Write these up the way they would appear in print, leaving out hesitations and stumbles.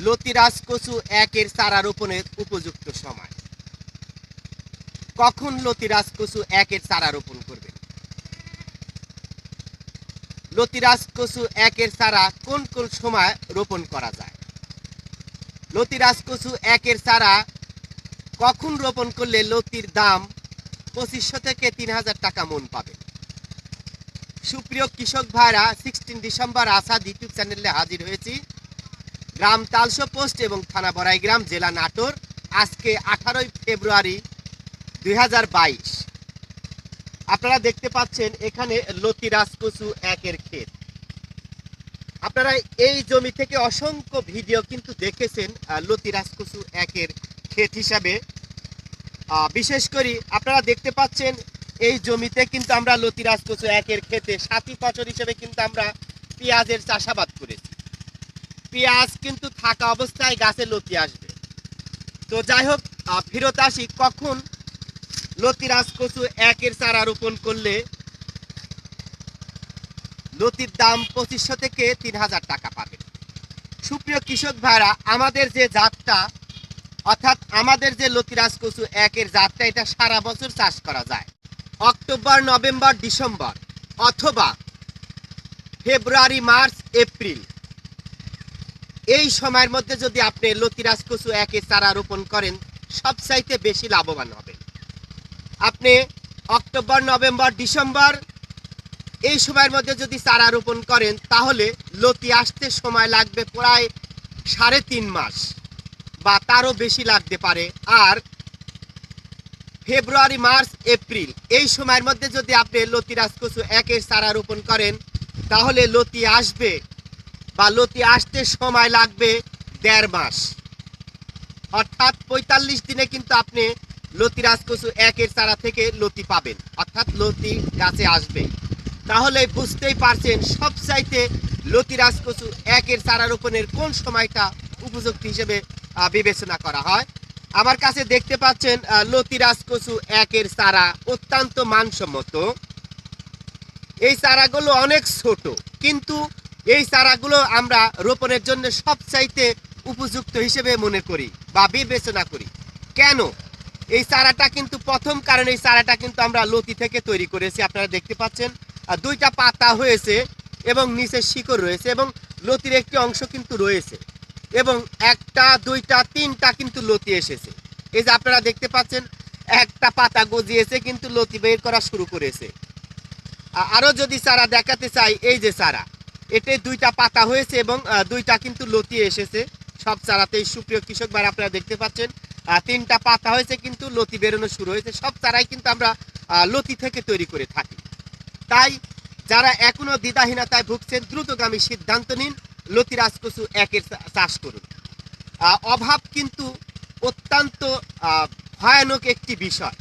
লতিরাজ কচু একের চারা রোপণের উপযুক্ত সময়। কখন লতিরাজ কচু একের চারা রোপণ করবেন? লতিরাজ কচু একের চারা কোন কোন সময় রোপণ করা যায়? লতিরাজ কচু একের চারা কখন রোপণ করলে লতির দাম 2500 থেকে 3000 টাকা মন পাবেন? সুপ্রিয় কৃষক ভাইরা, 16 ডিসেম্বর আসাদ ইউটিউব চ্যানেলে হাজির হয়েছি। গ্রাম তালসো পোস্ট এবং থানা বড়াইগ্রাম, জেলা নাটোর। আজকে 18 ফেব্রুয়ারি 2022। আপনারা দেখতে পাচ্ছেন এখানে লতিরাজ কচু একের ক্ষেত। আপনারা এই জমি থেকে অসংখ্য ভিডিও কিন্তু দেখেছেন লতিরাজ কচু একের ক্ষেত হিসাবে। বিশেষ করে আপনারা দেখতে পাচ্ছেন এই জমিতে কিন্তু আমরা লতিরাজ কচু একের ক্ষেতে সাথী ফসল হিসেবে কিন্তু আমরা পেঁয়াজের চাষাবাদ করেছি। পেঁয়াজ কিন্তু থাকা অবস্থায় গাছে লতি আসবে। তো যাই হোক, ফেরত আসি, কখন লতিরাজ কচু একের চারা রোপণ করলে লতির দাম 2500 থেকে 3000 টাকা পাবেন? সুপ্রিয় কৃষক ভাইরা, আমাদের যে জাতটা, অর্থাৎ আমাদের যে লতিরাজ কচু একের জাতটা, এটা সারা বছর চাষ করা যায়। অক্টোবর, নভেম্বর, ডিসেম্বর অথবা ফেব্রুয়ারি, মার্চ, এপ্রিল, এই সময়ের মধ্যে যদি আপনি লতিরাজ কচু একের চারা রোপণ করেন, সবচাইতে বেশি লাভবান হবেন। আপনি অক্টোবর, নভেম্বর, ডিসেম্বর এই সময়ের মধ্যে যদি চারা রোপণ করেন, তাহলে লতি আসতে সময় লাগবে প্রায় 3.5 মাস বা তারও বেশি লাগতে পারে। আর ফেব্রুয়ারি, মার্চ, এপ্রিল এই সময়ের মধ্যে যদি আপনি লতিরাজ কচু একের চারা রোপণ করেন, তাহলে লতি আসবে বা লতি আসতে সময় লাগবে 1.5 মাস, অর্থাৎ 45 দিনে কিন্তু আপনি লতিরাজ কচু একের চারা থেকে লতি পাবেন, অর্থাৎ লতি গাছে আসবে। তাহলে বুঝতেই পারছেন সবচাইতে লতিরাজ কচু একের চারা রোপণের কোন সময়টা উপযুক্ত হিসেবে বিবেচনা করা হয়। আমার কাছে দেখতে পাচ্ছেন লতিরাজ কচু একের চারা অত্যন্ত মানসম্মত। এই চারাগুলো অনেক ছোট, কিন্তু এই চারাগুলো আমরা রোপণের জন্য সবচাইতে উপযুক্ত হিসেবে মনে করি বা বিবেচনা করি। কেন? এই চারাটা কিন্তু প্রথম কারণ, এই চারাটা কিন্তু আমরা লতি থেকে তৈরি করেছি। আপনারা দেখতে পাচ্ছেন 2টা পাতা হয়েছে এবং নিচে শিকড় রয়েছে এবং লতির একটি অংশ কিন্তু রয়েছে এবং 1টা 2টা 3টা কিন্তু লতি এসেছে। এই যে আপনারা দেখতে পাচ্ছেন একটা পাতা গজিয়েছে, কিন্তু লতি বের করা শুরু করেছে। আরও যদি চারা দেখাতে চাই, এই যে চারা, এতে 2টা পাতা হয়েছে এবং 2টা কিন্তু লতি এসেছে সব চারাতেই। সুপ্রিয় কৃষক ভাই, আপনারা দেখতে পাচ্ছেন 3টা পাতা হয়েছে, কিন্তু লতি বেরোনো শুরু হয়েছে। সব চারাই কিন্তু আমরা লতি থেকে তৈরি করে থাকি। তাই যারা এখনো দ্বিধাহীনতায় ভুগছেন, দ্রুতগামী সিদ্ধান্ত নিন, লতিরাজ কচু একের চাষ করুন। অভাব কিন্তু অত্যন্ত ভয়ানক একটি বিষয়।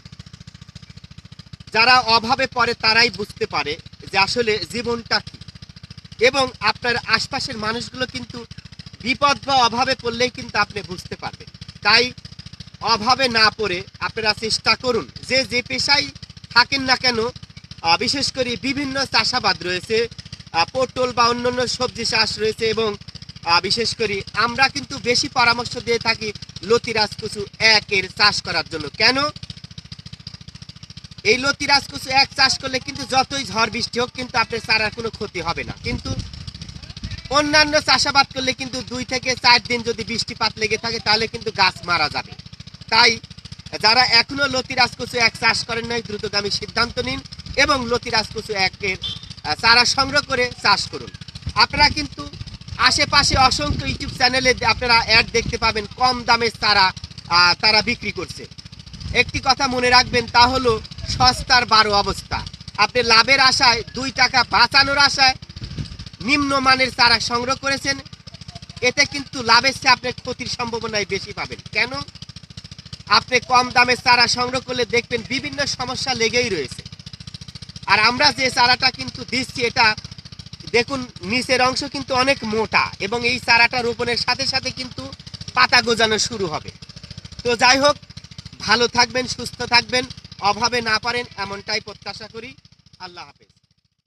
যারা অভাবে পড়ে তারাই বুঝতে পারে যে আসলে জীবনটা কি, এবং আপনার আশপাশের মানুষগুলো কিন্তু বিপদ বা অভাবে পড়লেই কিন্তু আপনি বুঝতে পারবেন। তাই অভাবে না পড়ে আপনারা চেষ্টা করুন, যে যে পেশায় থাকেন না কেন, বিশেষ করে বিভিন্ন চাষাবাদ রয়েছে, পটল বা অন্যান্য সবজি চাষ রয়েছে, এবং বিশেষ করে আমরা কিন্তু বেশি পরামর্শ দিয়ে থাকি লতিরাজ কচু একের চাষ করার জন্য। কেন? এই লতিরাজ কচু এক চাষ করলে কিন্তু যতই ঝড় বৃষ্টি হোক কিন্তু আপনার চারার কোনো ক্ষতি হবে না। কিন্তু অন্যান্য চাষাবাদ করলে কিন্তু 2 থেকে 4 দিন যদি বৃষ্টিপাত লেগে থাকে, তাহলে কিন্তু গাছ মারা যাবে। তাই যারা এখনো লতিরাজ কচু এক চাষ করেন নাই, দ্রুতগামী সিদ্ধান্ত নিন এবং লতিরাজ কচু একের চারা সংগ্রহ করে চাষ করুন। আপনারা কিন্তু আশেপাশে অসংখ্য ইউটিউব চ্যানেলে আপনারা অ্যাড দেখতে পাবেন, কম দামের চারা তারা বিক্রি করছে। একটি কথা মনে রাখবেন, তা হলো সস্তার 12 অবস্থা। আপনি লাভের আশায়, 2 টাকা বাঁচানোর আশায় নিম্নমানের চারা সংগ্রহ করেছেন, এতে কিন্তু লাভের চেয়ে আপনি ক্ষতির সম্ভাবনাই বেশি পাবেন। কেন? আপনি কম দামের চারা সংগ্রহ করলে দেখবেন বিভিন্ন সমস্যা লেগেই রয়েছে। আর আমরা যে চারাটা কিন্তু দিচ্ছি, এটা দেখুন নিচের অংশ কিন্তু অনেক মোটা, এবং এই চারাটা রোপণের সাথে সাথে কিন্তু পাতা গজানো শুরু হবে। তো যাই হোক, ভালো থাকবেন, সুস্থ থাকবেন, অভাবে না পারেন এমনটাই প্রত্যাশা করি। আল্লাহ হাফেজ।